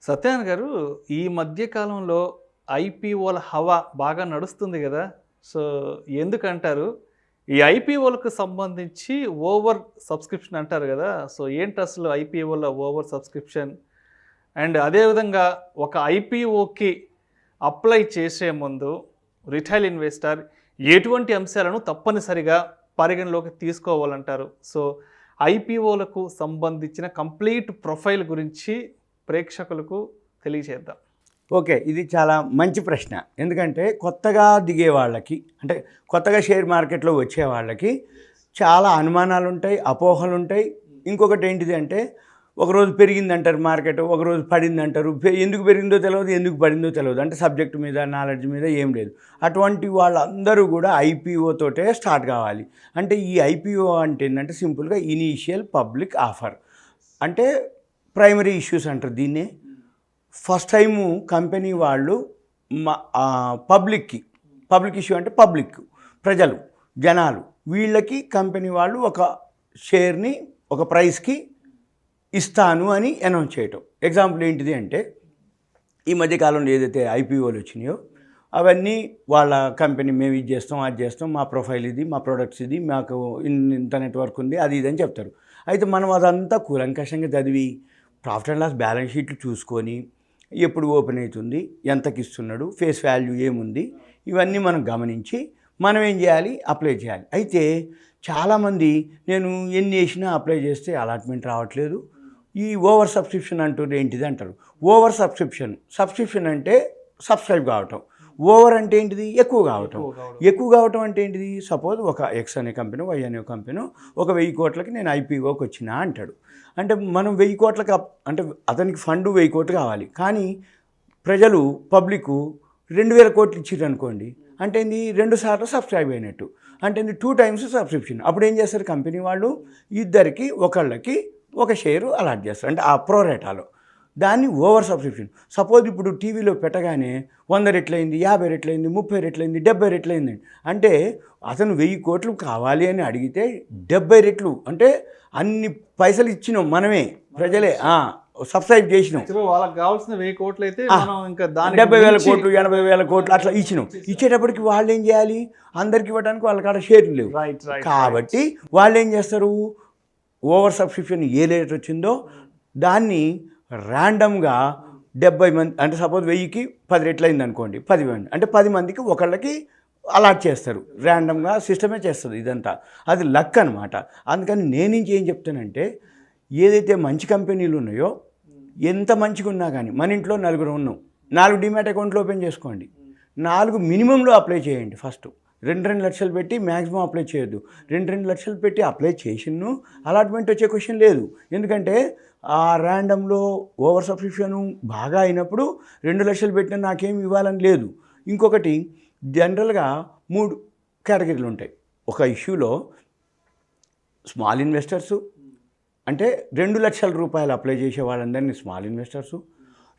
సత్యనారాయణ గారు, ఈ మధ్య కాలంలో ఐపీఓల హవా బాగా నడుస్తుంది గదా! సో, ఎందుకంటారు? ఈ ఐపీఓలకు సంబంధించి ఓవర్ సబ్స్క్రిప్షన్ అంటారు గదా! సో, ఏంటసలు ఐపీఓల ఓవర్ సబ్స్క్రిప్షన్? అండ్ అదేవిధంగా ఒక ఐపీఓకి అప్లై చేసే ముందు రిటైల్ ఇన్వెస్టర్ ఎటువంటి అంశాలను తప్పనిసరిగా పరిగణలోకి తీసుకోవాలంటారు? సో, ఐపీఓలకు సంబంధించిన కంప్లీట్ ప్రొఫైల్ గురించి ప్రేక్షకులకు తెలియజేద్దాం. ఓకే, ఇది చాలా మంచి ప్రశ్న. ఎందుకంటే కొత్తగా దిగే వాళ్ళకి, అంటే కొత్తగా షేర్ మార్కెట్లో వచ్చే వాళ్ళకి చాలా అనుమానాలు ఉంటాయి, అపోహలు ఉంటాయి. ఇంకొకటి ఏంటిది అంటే, ఒకరోజు పెరిగిందంటారు మార్కెట్, ఒకరోజు పడిందంటారు. ఎందుకు పెరిగిందో తెలియదు, ఎందుకు పడిందో తెలియదు. అంటే సబ్జెక్టు మీద, నాలెడ్జ్ మీద ఏం లేదు. అటువంటి వాళ్ళందరూ కూడా ఐపీఓ తోటే స్టార్ట్ కావాలి. అంటే ఈ ఐపీఓ అంటే ఏంటంటే సింపుల్గా ఇనీషియల్ పబ్లిక్ ఆఫర్, అంటే ప్రైమరీ ఇష్యూస్ అంటారు దీన్నే. ఫస్ట్ టైము కంపెనీ వాళ్ళు పబ్లిక్ ఇష్యూ అంటే పబ్లిక్, ప్రజలు, జనాలు, వీళ్ళకి కంపెనీ వాళ్ళు ఒక షేర్ని ఒక ప్రైస్కి ఇస్తాను అని అనౌన్స్ చేయటం. ఎగ్జాంపుల్ ఏంటిది అంటే, ఈ మధ్యకాలంలో ఏదైతే ఐపీఓలు వచ్చినాయో అవన్నీ వాళ్ళ కంపెనీ మేము ఇది చేస్తాం, అది చేస్తాం, మా ప్రొఫైల్ ఇది, మా ప్రొడక్ట్స్ ఇది, మాకు ఇంత నెట్వర్క్ ఉంది, అది ఇది అని చెప్తారు. అయితే మనం అదంతా కూలంకషంగా చదివి ప్రాఫిట్ అండ్ లాస్ బ్యాలెన్స్ షీట్లు చూసుకొని ఎప్పుడు ఓపెన్ అవుతుంది, ఎంతకి ఇస్తున్నాడు, ఫేస్ వాల్యూ ఏముంది, ఇవన్నీ మనం గమనించి మనం ఏం చేయాలి, అప్లై చేయాలి. అయితే చాలామంది నేను ఎన్ని వేసినా అప్లై చేస్తే అలాట్మెంట్ రావట్లేదు, ఈ ఓవర్ సబ్స్క్రిప్షన్ అంటారు. ఏంటిది అంటారు? ఓవర్ సబ్స్క్రిప్షన్ అంటే సబ్స్క్రైబ్ కావటం. ఓవర్ అంటే ఏంటిది? ఎక్కువ కావటం అంటే ఏంటిది? సపోజ్ ఒక ఎక్స్ అనే కంపెనీ, వై అనే కంపెనీ ఒక 1000 కోట్లకి నేను ఐపీఓకి వచ్చినా అంటాడు. అంటే మనం 1000 కోట్లకి అంటే అతనికి ఫండ్ 1000 కోట్లు కావాలి, కానీ ప్రజలు పబ్లిక్ 2000 కోట్లు ఇచ్చిర్రు అనుకోండి, అంటే ఏంది? 2 సార్లు సబ్స్క్రైబ్ అయినట్టు, అంటే 2 టైమ్స్ సబ్స్క్రిప్షన్. అప్పుడు ఏం చేస్తారు కంపెనీ వాళ్ళు? ఇద్దరికి ఒకళ్ళకి ఒక షేరు అలాట్ చేస్తారు, అంటే ఆ ప్రోరేటాలో. దాన్ని ఓవర్ సబ్స్క్రిప్షన్. సపోజ్ ఇప్పుడు టీవీలో పెట్టగానే 100 రెట్లయింది, 50 రెట్లయింది, 30 రెట్లయింది, 70 రెట్లయింది. అంటే అతను 1000 కోట్లు కావాలి అని అడిగితే 70 రెట్లు, అంటే అన్ని పైసలు ఇచ్చినాం మనమే, ప్రజలే సబ్స్క్రైబ్ చేసినాం. వాళ్ళకి కావాల్సిన 1000 కోట్లు అయితే 70,000 కోట్లు, 80,000 కోట్లు అట్లా ఇచ్చినాం. ఇచ్చేటప్పటికి వాళ్ళు ఏం చేయాలి? అందరికి ఇవ్వడానికి వాళ్ళ కాడ షేర్లు లేవు. కాబట్టి వాళ్ళు ఏం చేస్తారు? ఓవర్ సబ్స్క్రిప్షన్ ఏ రేట్ వచ్చిందో దాన్ని ర్యాండమ్గా 70 మంది, అంటే సపోజ్ 1000కి 10 రెట్లు అయింది అనుకోండి, 10 మంది అంటే 10 మందికి ఒకళ్ళకి అలాట్ చేస్తారు. ర్యాండమ్గా సిస్టమే చేస్తుంది ఇదంతా. అది లక్ అనమాట. అందుకని నేను ఏం చెప్తానంటే, ఏదైతే మంచి కంపెనీలు ఉన్నాయో, ఎంత మంచిగా ఉన్నా కానీ, మన ఇంట్లో 4 ఉన్నాం, 4 డిమాట్ అకౌంట్లు ఓపెన్ చేసుకోండి, 4 మినిమంలో అప్లై చేయండి. ఫస్ట్ 2 లక్షలు పెట్టి మ్యాక్సిమం అప్లై చేయొద్దు. 2 లక్షలు పెట్టి అప్లై చేసిను అలాట్మెంట్ వచ్చే క్వశ్చన్ లేదు. ఎందుకంటే ఆ ర్యాండమ్లో ఓవర్ సబ్స్క్రిప్షన్ బాగా అయినప్పుడు 2 లక్షలు పెట్టినా నాకేం ఇవ్వాలని లేదు. ఇంకొకటి, జనరల్గా 3 కేటగిరీలు ఉంటాయి ఒక ఇష్యూలో. స్మాల్ ఇన్వెస్టర్సు, అంటే 2 లక్షల రూపాయలు అప్లై చేసే వాళ్ళందరినీ స్మాల్ ఇన్వెస్టర్సు,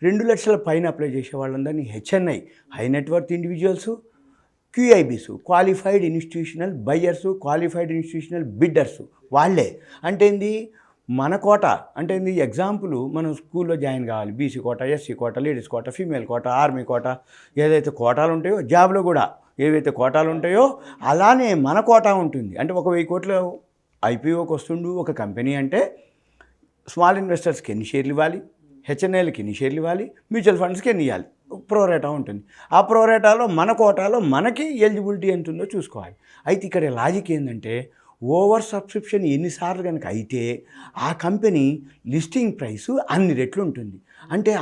2 లక్షల పైన అప్లై చేసే వాళ్ళందరినీ HNI, high net worth individuals, QIBs, qualified institutional buyers, qualified institutional bidders, వాళ్ళే. అంటే ఏంది? మన కోట అంటే ఏంది? ఎగ్జాంపుల్, మనం స్కూల్లో జాయిన్ కావాలి, బీసీ కోట, ఎస్సీ కోట, లేడీస్ కోట, ఫీమేల్ కోట, ఆర్మీ కోట, ఏదైతే కోటాలు ఉంటాయో జాబ్లో కూడా ఏవైతే కోటాలు ఉంటాయో అలానే మన కోటా ఉంటుంది. అంటే ఒక 1000 కోట్లు ఐపీఓకి వస్తుండు ఒక కంపెనీ అంటే, స్మాల్ ఇన్వెస్టర్స్కి ఎన్ని షేర్లు ఇవ్వాలి, హెచ్ఎన్ఐలకి ఎన్ని షేర్లు ఇవ్వాలి, మ్యూచువల్ ఫండ్స్కి ఎన్ని ఇవ్వాలి, ప్రోరేటా ఉంటుంది. ఆ ప్రోరేటాలో మన కోటాలో మనకి ఎలిజిబిలిటీ ఎంత ఉందో చూసుకోవాలి. అయితే ఇక్కడ లాజిక్ ఏంటంటే, ఓవర్ సబ్స్క్రిప్షన్ ఎన్నిసార్లు కనుక అయితే ఆ కంపెనీ లిస్టింగ్ ప్రైసు అన్ని రెట్లు ఉంటుంది. అంటే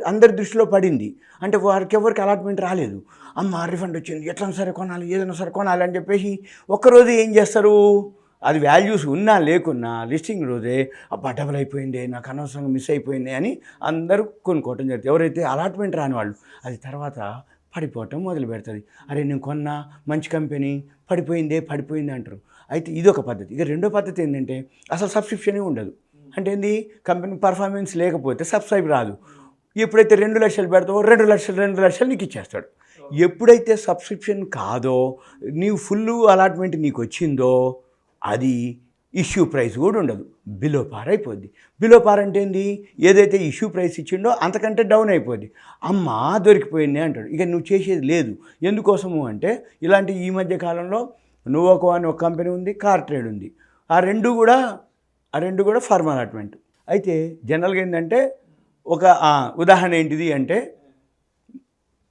అందరి దృష్టిలో పడింది, అంటే వారికి ఎవరికి అలాట్మెంట్ రాలేదు, అమ్మ రిఫండ్ వచ్చింది, ఎట్లా సరే కొనాలి, ఏదైనా సరే కొనాలి అని చెప్పేసి ఒక్కరోజు ఏం చేస్తారు? అది వాల్యూస్ ఉన్నా లేకున్నా లిస్టింగ్ రోజే అబ్బా డబుల్ అయిపోయింది, నాకు అనవసరంగా మిస్ అయిపోయింది అని అందరూ కొనుక్కోవటం జరుగుతుంది. ఎవరైతే అలాట్మెంట్ రాని వాళ్ళు, అది తర్వాత పడిపోవటం మొదలు పెడుతుంది. అరే నేను కొన్నా మంచి కంపెనీ, పడిపోయింది అంటారు. అయితే ఇదొక పద్ధతి. ఇక రెండో పద్ధతి ఏంటంటే, అసలు సబ్స్క్రిప్షనే ఉండదు. అంటే ఏంది? కంపెనీ పర్ఫార్మెన్స్ లేకపోతే సబ్స్క్రైబ్ రాదు. ఎప్పుడైతే 2 లక్షలు పెడతావో 2 లక్షలు నీకు ఇచ్చేస్తాడు. ఎప్పుడైతే సబ్స్క్రిప్షన్ కాదో, నీవు ఫుల్ అలాట్మెంట్ నీకు వచ్చిందో, అది ఇష్యూ ప్రైస్ కూడా ఉండదు, బిలో పార్ అయిపోద్ది. బిలో పార్ అంటే ఏంది, ఏదైతే ఇష్యూ ప్రైస్ ఇచ్చిండో అంతకంటే డౌన్ అయిపోద్ది. అమ్మా దొరికిపోయింది అంటాడు. ఇక నువ్వు చేసేది లేదు. ఎందుకోసము అంటే ఇలాంటి ఈ మధ్య కాలంలో నువ్వోకో అని ఒక కంపెనీ ఉంది, కార్ ట్రేడ్ ఉంది. ఆ రెండు కూడా ఫర్మ్ అలాట్మెంట్. అయితే జనరల్గా ఏంటంటే ఒక ఉదాహరణ ఏంటిది అంటే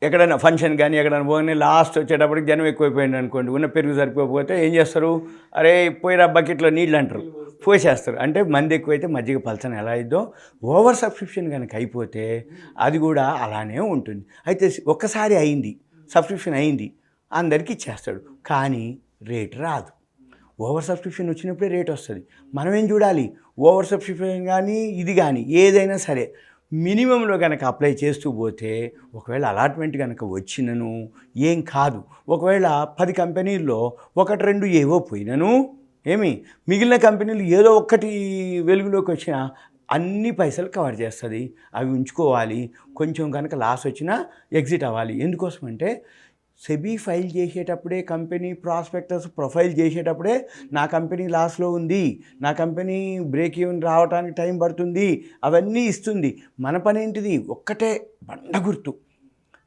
ఎక్కడైనా ఫంక్షన్ కానీ ఎక్కడైనా పోగానే లాస్ట్ వచ్చేటప్పటికి జనం ఎక్కువైపోయింది అనుకోండి, ఉన్న పెరుగు సరిపోకపోతే ఏం చేస్తారు, అరే పోయిరా బకెట్లో నీళ్ళు అంటారు, పోసేస్తారు. అంటే మంది ఎక్కువైతే మజ్జిగ పలచన ఎలా అయిద్దో ఓవర్ సబ్స్క్రిప్షన్ కనుక అయిపోతే అది కూడా అలానే ఉంటుంది. అయితే ఒక్కసారి అయింది, సబ్స్క్రిప్షన్ అయింది, అందరికీ ఇచ్చేస్తాడు, కానీ రేట్ రాదు. ఓవర్ సబ్స్క్రిప్షన్ వచ్చినప్పుడే రేట్ వస్తుంది. మనం ఏం చూడాలి, ఓవర్ సబ్స్క్రిప్షన్ కానీ ఇది కానీ ఏదైనా సరే మినిమంలో కనుక అప్లై చేస్తూ పోతే ఒకవేళ అలాట్మెంట్ కనుక వచ్చినను ఏం కాదు. ఒకవేళ 10 కంపెనీల్లో 1-2 ఏవో పోయినను మిగిలిన కంపెనీలు ఏదో ఒక్కటి వెలుగులోకి వచ్చినా అన్ని పైసలు కవర్ చేస్తుంది. అవి ఉంచుకోవాలి. కొంచెం కనుక లాస్ వచ్చినా ఎగ్జిట్ అవ్వాలి. ఎందుకోసం అంటే సెబీ ఫైల్ చేసేటప్పుడే, కంపెనీ ప్రాస్పెక్టస్ ప్రొఫైల్ చేసేటప్పుడే నా కంపెనీ లాస్లో ఉంది, నా కంపెనీ బ్రేక్ ఈవెన్ రావడానికి టైం పడుతుంది, అవన్నీ ఇస్తుంది. మన పని ఏంటిది, ఒక్కటే బండ గుర్తు,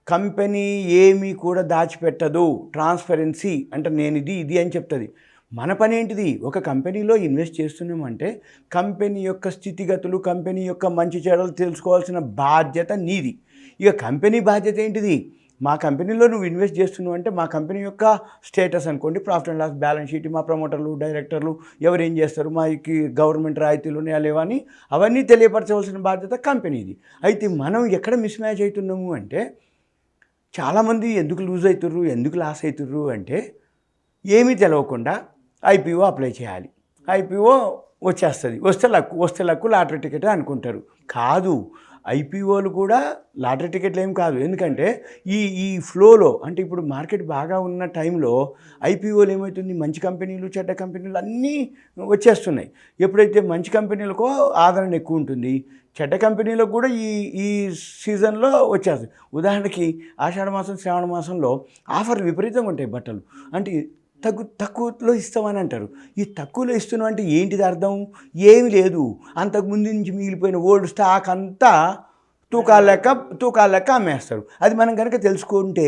కంపెనీ ఏమీ కూడా దాచిపెట్టదు. ట్రాన్స్పరెన్సీ అంటే నేను ఇది అని చెప్తుంది. మన పని ఏంటిది, ఒక కంపెనీలో ఇన్వెస్ట్ చేస్తున్నామంటే కంపెనీ యొక్క స్థితిగతులు, కంపెనీ యొక్క మంచి చెడులు తెలుసుకోవాల్సిన బాధ్యత నీది. ఇక కంపెనీ బాధ్యత ఏంటిది, మా కంపెనీలో నువ్వు ఇన్వెస్ట్ చేస్తున్నావు అంటే మా కంపెనీ యొక్క స్టేటస్ అనుకోండి, profit and loss balance sheet, మా ప్రమోటర్లు, డైరెక్టర్లు ఎవరు ఏం చేస్తారు, మాకి గవర్నమెంట్ రాయితీలు ఉన్నాయా లేవని అవన్నీ తెలియపరచవలసిన బాధ్యత కంపెనీది. అయితే మనం ఎక్కడ మిస్ మ్యాచ్ అవుతున్నాము అంటే చాలామంది ఎందుకు లూజ్ అవుతుర్రు, ఎందుకు లాస్ అవుతుర్రు అంటే ఏమీ తెలియకుండా ఐపీఓ అప్లై చేయాలి, ఐపీఓ వచ్చేస్తుంది, వస్తే లక్కు లాటరీ టికెట్ అనుకుంటారు. కాదు, ఐపీఓలు కూడా లాటరీ టికెట్లు ఏం కాదు. ఎందుకంటే ఈ ఫ్లోలో అంటే ఇప్పుడు మార్కెట్ బాగా ఉన్న టైంలో ఐపీఓలు ఏమవుతుంది, మంచి కంపెనీలు చెడ్డ కంపెనీలు అన్నీ వచ్చేస్తున్నాయి. ఎప్పుడైతే మంచి కంపెనీలకో ఆదరణ ఎక్కువ ఉంటుంది, చెడ్డ కంపెనీలకు కూడా ఈ సీజన్లో వచ్చేస్తుంది. ఉదాహరణకి ఆషాఢ మాసం, శ్రావణ మాసంలో ఆఫర్లు విపరీతంగా ఉంటాయి. బట్టలు అంటే తక్కువలో ఇస్తామని అంటారు. ఈ తక్కువలో ఇస్తున్నాం అంటే ఏంటిది అర్థం, ఏమి లేదు, అంతకుముందు నుంచి మిగిలిపోయిన ఓల్డ్ స్టాక్ అంతా తూకాల లెక్క అమ్మేస్తారు. అది మనం కనుక తెలుసుకుంటే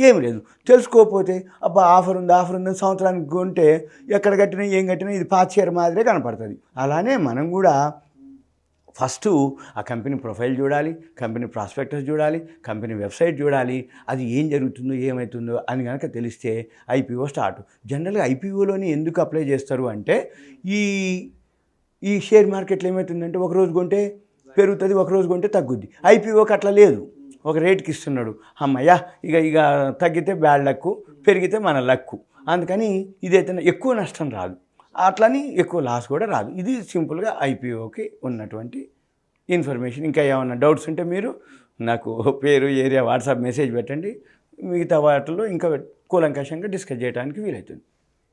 ఏమి లేదు. తెలుసుకోకపోతే అబ్బా ఆఫర్ ఉంది సంవత్సరానికి కొంటే ఎక్కడ కట్టినా ఏం కట్టినా ఇది పాత షేర్ మాదిరే కనపడుతుంది. అలానే మనం కూడా ఫస్ట్ ఆ కంపెనీ ప్రొఫైల్ చూడాలి, కంపెనీ ప్రాస్పెక్టస్ చూడాలి, కంపెనీ వెబ్సైట్ చూడాలి. అది ఏం జరుగుతుందో ఏమవుతుందో అని కనుక తెలిస్తే ఐపీఓ స్టార్ట్. జనరల్గా ఐపీఓలోని ఎందుకు అప్లై చేస్తారు అంటే ఈ షేర్ మార్కెట్లో ఏమవుతుందంటే ఒకరోజు కొంటే పెరుగుతుంది, ఒకరోజు కొంటే తగ్గుద్ది. ఐపీఓకి అట్లా లేదు, ఒక రేట్కి ఇస్తున్నాడు, అమ్మయ్య ఇక తగ్గితే బ్యాడ్ లక్కు, పెరిగితే మన లక్కు. అందుకని ఇదైతే ఎక్కువ నష్టం రాదు, అట్లని ఎక్కువ లాస్ కూడా రాదు. ఇది సింపుల్గా ఐపీఓకి ఉన్నటువంటి ఇన్ఫర్మేషన్. ఇంకా ఏమైనా డౌట్స్ ఉంటే మీరు నాకు పేరు, ఏరియా, వాట్సాప్ మెసేజ్ పెట్టండి. మిగతా వాటిలో ఇంకా కూలంకషంగా డిస్కస్ చేయడానికి వీలవుతుంది.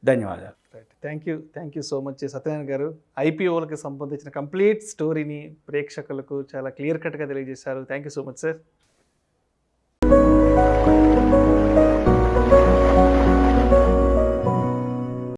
ధన్యవాదాలు. Thank you so much Satyanarayana గారు. ఐపీఓలకు సంబంధించిన కంప్లీట్ స్టోరీని ప్రేక్షకులకు చాలా క్లియర్ కట్గా తెలియజేశారు. Thank you so much sir.